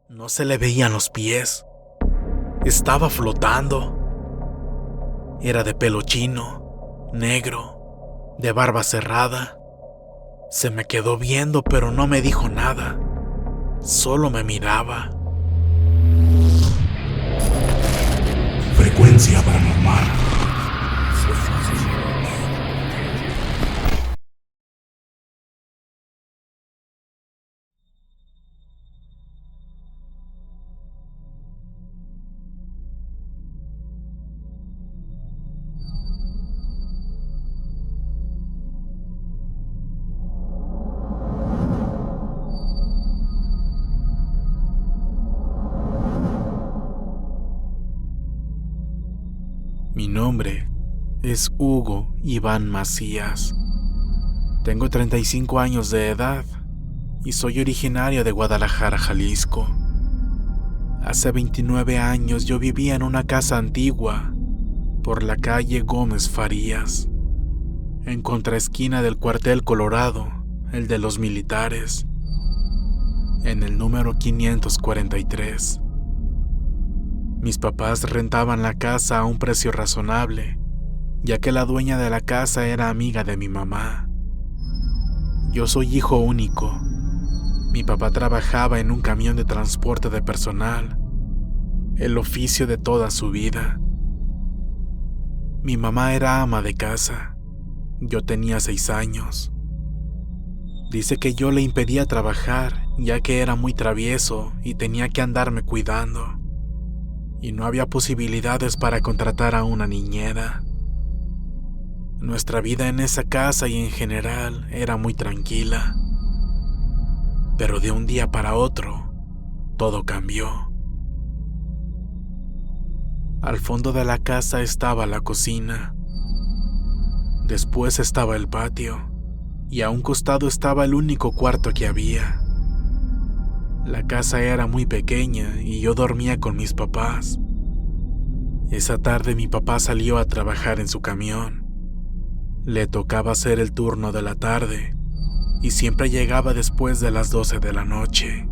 No se le veían los pies. Estaba flotando. Era de pelo chino, negro, de barba cerrada. Se me quedó viendo, pero no me dijo nada. Solo me miraba. Frecuencia paranormal. Mi nombre es Hugo Iván Macías. Tengo 35 años de edad y soy originario de Guadalajara, Jalisco. Hace 29 años yo vivía en una casa antigua por la calle Gómez Farías, en contraesquina del cuartel Colorado, el de los militares, en el número 543. Mis papás rentaban la casa a un precio razonable, ya que la dueña de la casa era amiga de mi mamá. Yo soy hijo único. Mi papá trabajaba en un camión de transporte de personal, el oficio de toda su vida. Mi mamá era ama de casa. Yo tenía 6 años. Dice que yo le impedía trabajar, ya que era muy travieso y tenía que andarme cuidando. Y no había posibilidades para contratar a una niñera. Nuestra vida en esa casa y en general era muy tranquila. Pero de un día para otro, todo cambió. Al fondo de la casa estaba la cocina. Después estaba el patio, y a un costado estaba el único cuarto que había. La casa era muy pequeña y yo dormía con mis papás. Esa tarde mi papá salió a trabajar en su camión. Le tocaba hacer el turno de la tarde y siempre llegaba después de las 12 de la noche.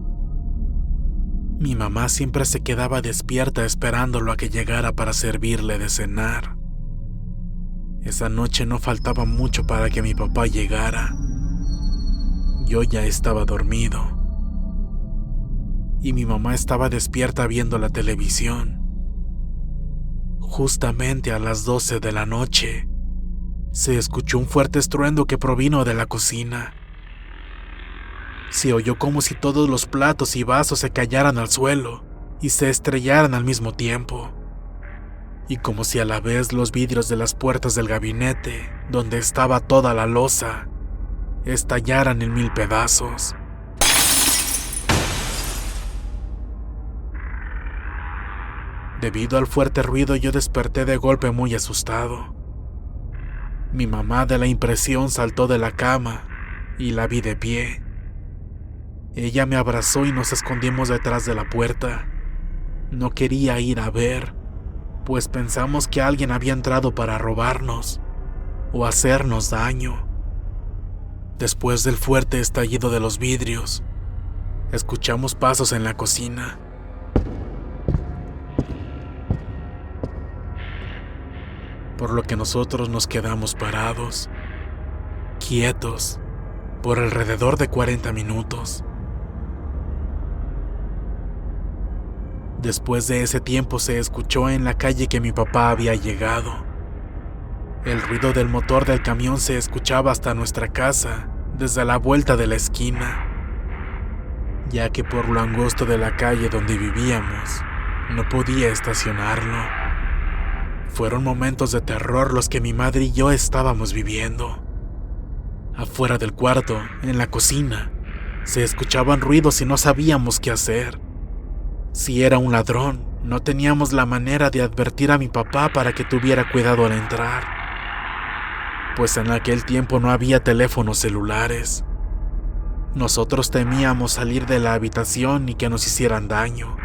Mi mamá siempre se quedaba despierta esperándolo a que llegara para servirle de cenar. Esa noche no faltaba mucho para que mi papá llegara. Yo ya estaba dormido y mi mamá estaba despierta viendo la televisión. Justamente a las 12 de la noche, se escuchó un fuerte estruendo que provino de la cocina. Se oyó como si todos los platos y vasos se cayeran al suelo y se estrellaran al mismo tiempo, y como si a la vez los vidrios de las puertas del gabinete, donde estaba toda la loza, estallaran en 1000 pedazos. Debido al fuerte ruido, yo desperté de golpe muy asustado. Mi mamá de la impresión saltó de la cama y la vi de pie. Ella me abrazó y nos escondimos detrás de la puerta. No quería ir a ver, pues pensamos que alguien había entrado para robarnos o hacernos daño. Después del fuerte estallido de los vidrios, escuchamos pasos en la cocina. Por lo que nosotros nos quedamos parados, quietos, por alrededor de 40 minutos. Después de ese tiempo se escuchó en la calle que mi papá había llegado. El ruido del motor del camión se escuchaba hasta nuestra casa, desde la vuelta de la esquina, ya que por lo angosto de la calle donde vivíamos, no podía estacionarlo. Fueron momentos de terror los que mi madre y yo estábamos viviendo. Afuera del cuarto, en la cocina, se escuchaban ruidos y no sabíamos qué hacer. Si era un ladrón, no teníamos la manera de advertir a mi papá para que tuviera cuidado al entrar, pues en aquel tiempo no había teléfonos celulares. Nosotros temíamos salir de la habitación y que nos hicieran daño.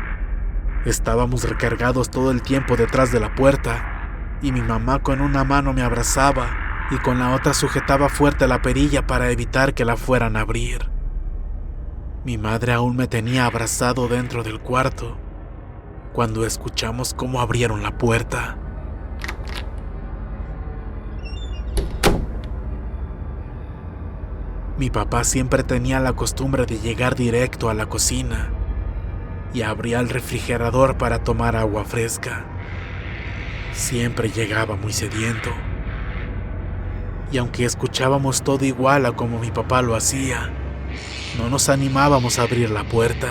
Estábamos recargados todo el tiempo detrás de la puerta, y mi mamá con una mano me abrazaba y con la otra sujetaba fuerte la perilla para evitar que la fueran a abrir. Mi madre aún me tenía abrazado dentro del cuarto cuando escuchamos cómo abrieron la puerta. Mi papá siempre tenía la costumbre de llegar directo a la cocina y abría el refrigerador para tomar agua fresca. Siempre llegaba muy sediento. Y aunque escuchábamos todo igual a como mi papá lo hacía, no nos animábamos a abrir la puerta.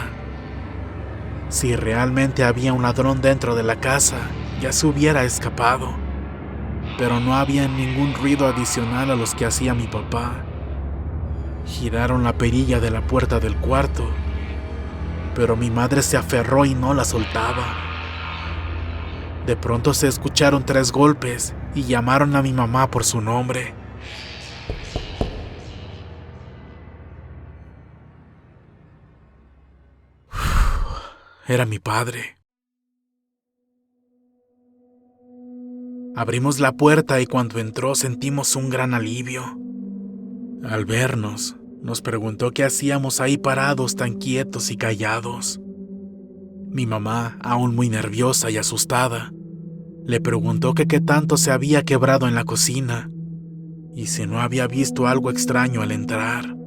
Si realmente había un ladrón dentro de la casa, ya se hubiera escapado. Pero no había ningún ruido adicional a los que hacía mi papá. Giraron la perilla de la puerta del cuarto, pero mi madre se aferró y no la soltaba. De pronto se escucharon 3 golpes y llamaron a mi mamá por su nombre. Era mi padre. Abrimos la puerta y cuando entró sentimos un gran alivio. Al vernos, nos preguntó qué hacíamos ahí parados tan quietos y callados. Mi mamá, aún muy nerviosa y asustada, le preguntó que qué tanto se había quebrado en la cocina y si no había visto algo extraño al entrar.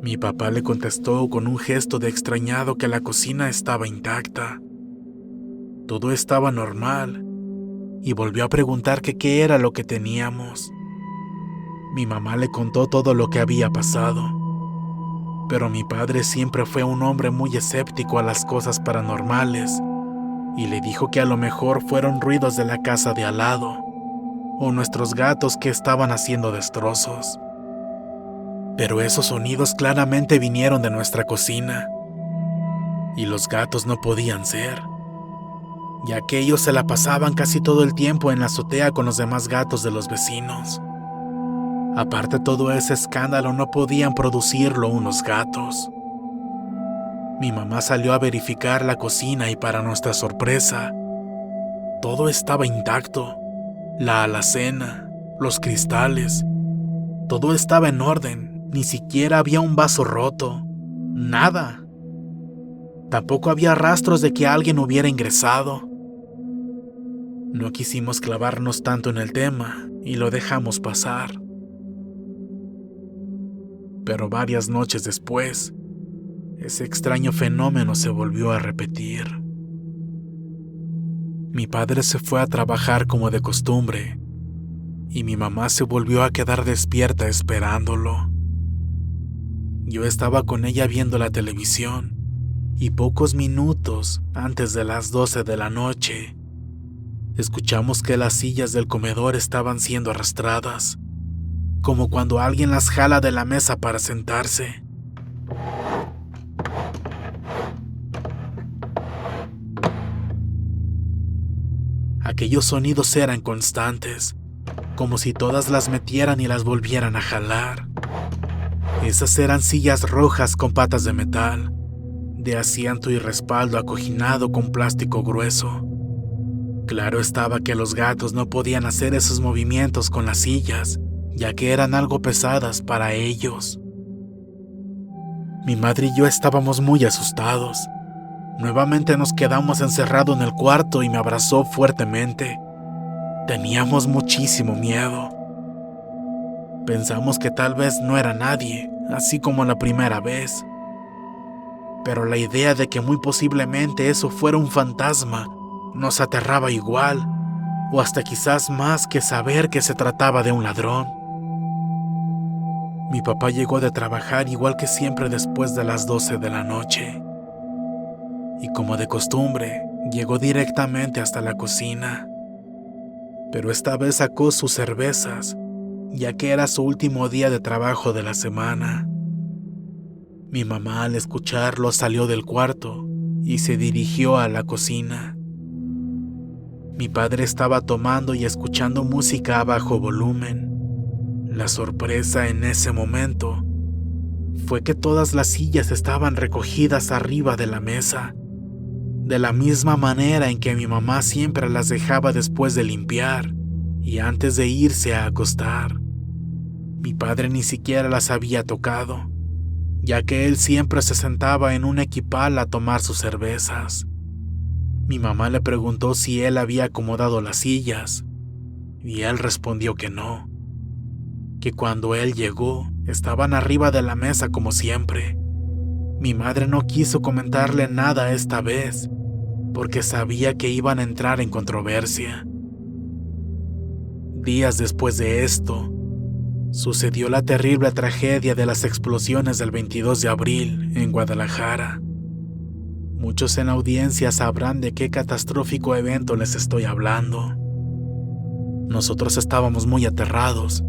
Mi papá le contestó con un gesto de extrañado que la cocina estaba intacta. Todo estaba normal y volvió a preguntar que qué era lo que teníamos. Mi mamá le contó todo lo que había pasado, pero mi padre siempre fue un hombre muy escéptico a las cosas paranormales y le dijo que a lo mejor fueron ruidos de la casa de al lado o nuestros gatos que estaban haciendo destrozos. Pero esos sonidos claramente vinieron de nuestra cocina y los gatos no podían ser, ya que ellos se la pasaban casi todo el tiempo en la azotea con los demás gatos de los vecinos. Aparte, todo ese escándalo no podían producirlo unos gatos. Mi mamá salió a verificar la cocina y para nuestra sorpresa, todo estaba intacto. La alacena, los cristales, todo estaba en orden. Ni siquiera había un vaso roto. Nada. Tampoco había rastros de que alguien hubiera ingresado. No quisimos clavarnos tanto en el tema y lo dejamos pasar. Pero varias noches después, ese extraño fenómeno se volvió a repetir. Mi padre se fue a trabajar como de costumbre y mi mamá se volvió a quedar despierta esperándolo. Yo estaba con ella viendo la televisión y pocos minutos antes de las 12 de la noche, escuchamos que las sillas del comedor estaban siendo arrastradas, como cuando alguien las jala de la mesa para sentarse. Aquellos sonidos eran constantes, como si todas las metieran y las volvieran a jalar. Esas eran sillas rojas con patas de metal, de asiento y respaldo acoginado con plástico grueso. Claro estaba que los gatos no podían hacer esos movimientos con las sillas, ya que eran algo pesadas para ellos. Mi madre y yo estábamos muy asustados. Nuevamente nos quedamos encerrados en el cuarto y me abrazó fuertemente. Teníamos muchísimo miedo. Pensamos que tal vez no era nadie, así como la primera vez. Pero la idea de que muy posiblemente eso fuera un fantasma nos aterraba igual, o hasta quizás más que saber que se trataba de un ladrón. Mi papá llegó de trabajar igual que siempre después de las 12 de la noche. Y como de costumbre, llegó directamente hasta la cocina. Pero esta vez sacó sus cervezas, ya que era su último día de trabajo de la semana. Mi mamá, al escucharlo, salió del cuarto y se dirigió a la cocina. Mi padre estaba tomando y escuchando música a bajo volumen. La sorpresa en ese momento fue que todas las sillas estaban recogidas arriba de la mesa, de la misma manera en que mi mamá siempre las dejaba después de limpiar y antes de irse a acostar. Mi padre ni siquiera las había tocado, ya que él siempre se sentaba en un equipal a tomar sus cervezas. Mi mamá le preguntó si él había acomodado las sillas, y él respondió que no, que cuando él llegó estaban arriba de la mesa como siempre. Mi madre no quiso comentarle nada esta vez, porque sabía que iban a entrar en controversia. Días después de esto, sucedió la terrible tragedia de las explosiones del 22 de abril en Guadalajara. Muchos en la audiencia sabrán de qué catastrófico evento les estoy hablando. Nosotros estábamos muy aterrados,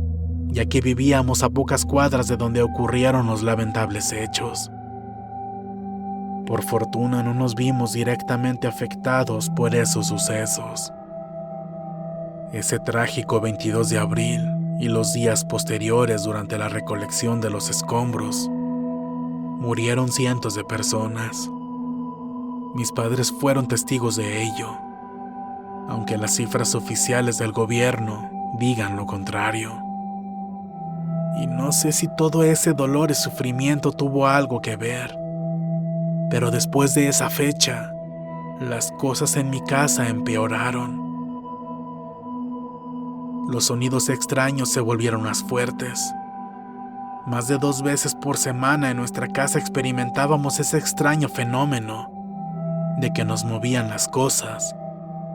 ya que vivíamos a pocas cuadras de donde ocurrieron los lamentables hechos. Por fortuna no nos vimos directamente afectados por esos sucesos. Ese trágico 22 de abril y los días posteriores durante la recolección de los escombros, murieron cientos de personas. Mis padres fueron testigos de ello, aunque las cifras oficiales del gobierno digan lo contrario. Y no sé si todo ese dolor y sufrimiento tuvo algo que ver, pero después de esa fecha, las cosas en mi casa empeoraron. Los sonidos extraños se volvieron más fuertes. Más de 2 veces por semana en nuestra casa experimentábamos ese extraño fenómeno de que nos movían las cosas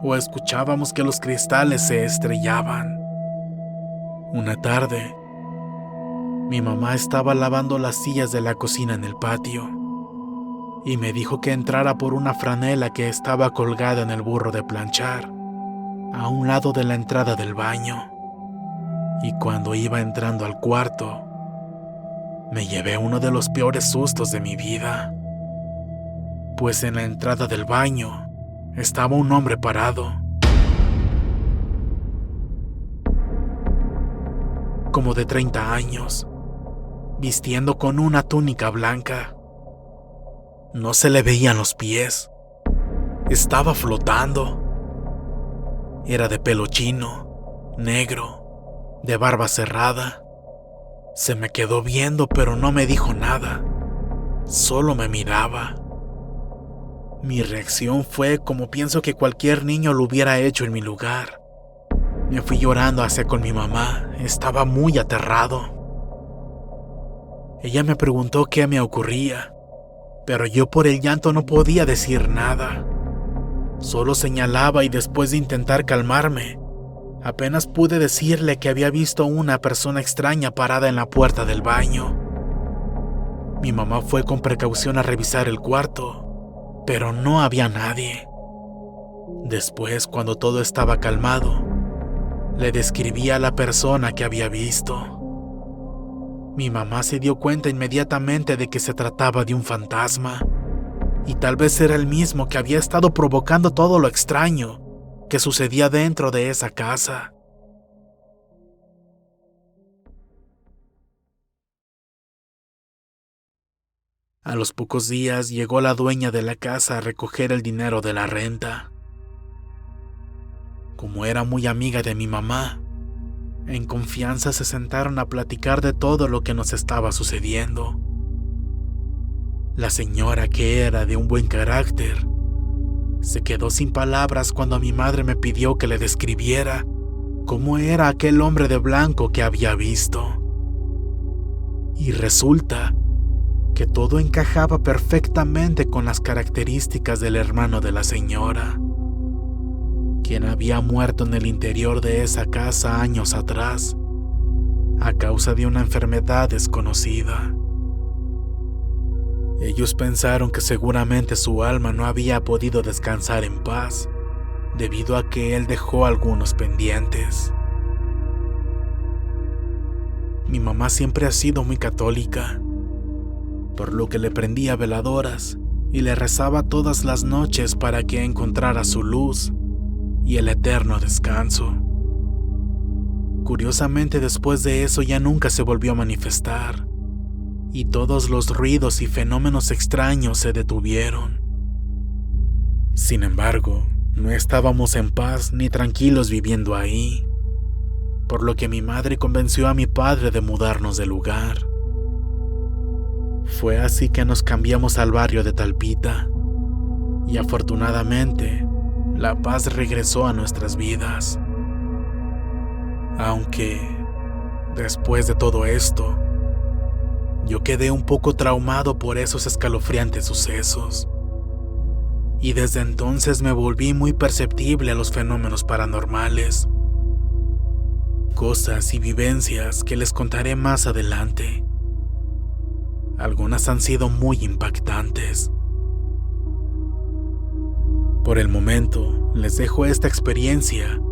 o escuchábamos que los cristales se estrellaban. Una tarde, mi mamá estaba lavando las sillas de la cocina en el patio y me dijo que entrara por una franela que estaba colgada en el burro de planchar, a un lado de la entrada del baño. Y cuando iba entrando al cuarto, me llevé uno de los peores sustos de mi vida, pues en la entrada del baño estaba un hombre parado, como de 30 años, vistiendo con una túnica blanca. No se le veían los pies, estaba flotando. Era de pelo chino, negro, de barba cerrada. Se me quedó viendo, pero no me dijo nada, solo me miraba. Mi reacción fue como pienso que cualquier niño lo hubiera hecho en mi lugar. Me fui llorando hacia con mi mamá, estaba muy aterrado. Ella me preguntó qué me ocurría, pero yo por el llanto no podía decir nada. Solo señalaba y después de intentar calmarme, apenas pude decirle que había visto una persona extraña parada en la puerta del baño. Mi mamá fue con precaución a revisar el cuarto, pero no había nadie. Después, cuando todo estaba calmado, le describí a la persona que había visto. Mi mamá se dio cuenta inmediatamente de que se trataba de un fantasma, y tal vez era el mismo que había estado provocando todo lo extraño que sucedía dentro de esa casa. A los pocos días llegó la dueña de la casa a recoger el dinero de la renta. Como era muy amiga de mi mamá, en confianza se sentaron a platicar de todo lo que nos estaba sucediendo. La señora, que era de un buen carácter, se quedó sin palabras cuando mi madre me pidió que le describiera cómo era aquel hombre de blanco que había visto. Y resulta que todo encajaba perfectamente con las características del hermano de la señora, quien había muerto en el interior de esa casa años atrás, a causa de una enfermedad desconocida. Ellos pensaron que seguramente su alma no había podido descansar en paz, debido a que él dejó algunos pendientes. Mi mamá siempre ha sido muy católica, por lo que le prendía veladoras y le rezaba todas las noches para que encontrara su luz y el eterno descanso. Curiosamente, después de eso ya nunca se volvió a manifestar, y todos los ruidos y fenómenos extraños se detuvieron. Sin embargo, no estábamos en paz ni tranquilos viviendo ahí, por lo que mi madre convenció a mi padre de mudarnos de lugar. Fue así que nos cambiamos al barrio de Talpita y afortunadamente la paz regresó a nuestras vidas. Aunque, después de todo esto, yo quedé un poco traumado por esos escalofriantes sucesos. Y desde entonces me volví muy perceptible a los fenómenos paranormales. Cosas y vivencias que les contaré más adelante. Algunas han sido muy impactantes. Por el momento, les dejo esta experiencia,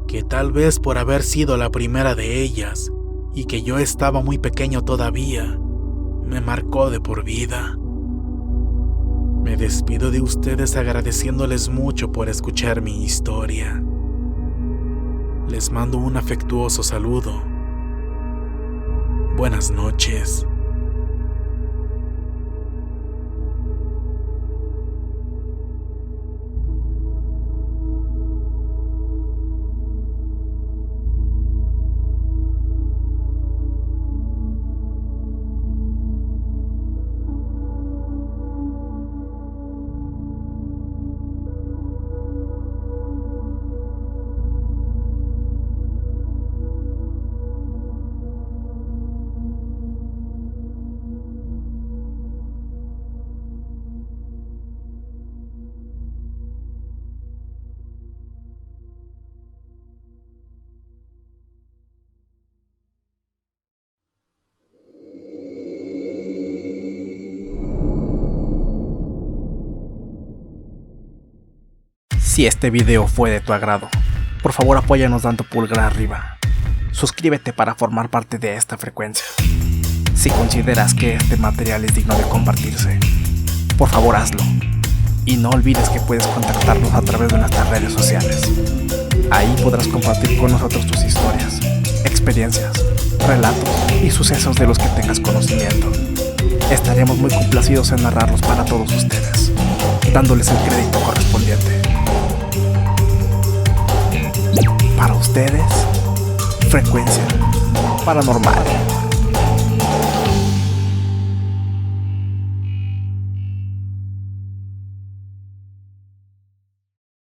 que tal vez por haber sido la primera de ellas y que yo estaba muy pequeño todavía, me marcó de por vida. Me despido de ustedes agradeciéndoles mucho por escuchar mi historia. Les mando un afectuoso saludo. Buenas noches. Si este video fue de tu agrado, por favor apóyanos dando pulgar arriba. Suscríbete para formar parte de esta frecuencia. Si consideras que este material es digno de compartirse, por favor hazlo. Y no olvides que puedes contactarnos a través de nuestras redes sociales. Ahí podrás compartir con nosotros tus historias, experiencias, relatos y sucesos de los que tengas conocimiento. Estaremos muy complacidos en narrarlos para todos ustedes, dándoles el crédito correspondiente. Para ustedes, Frecuencia Paranormal.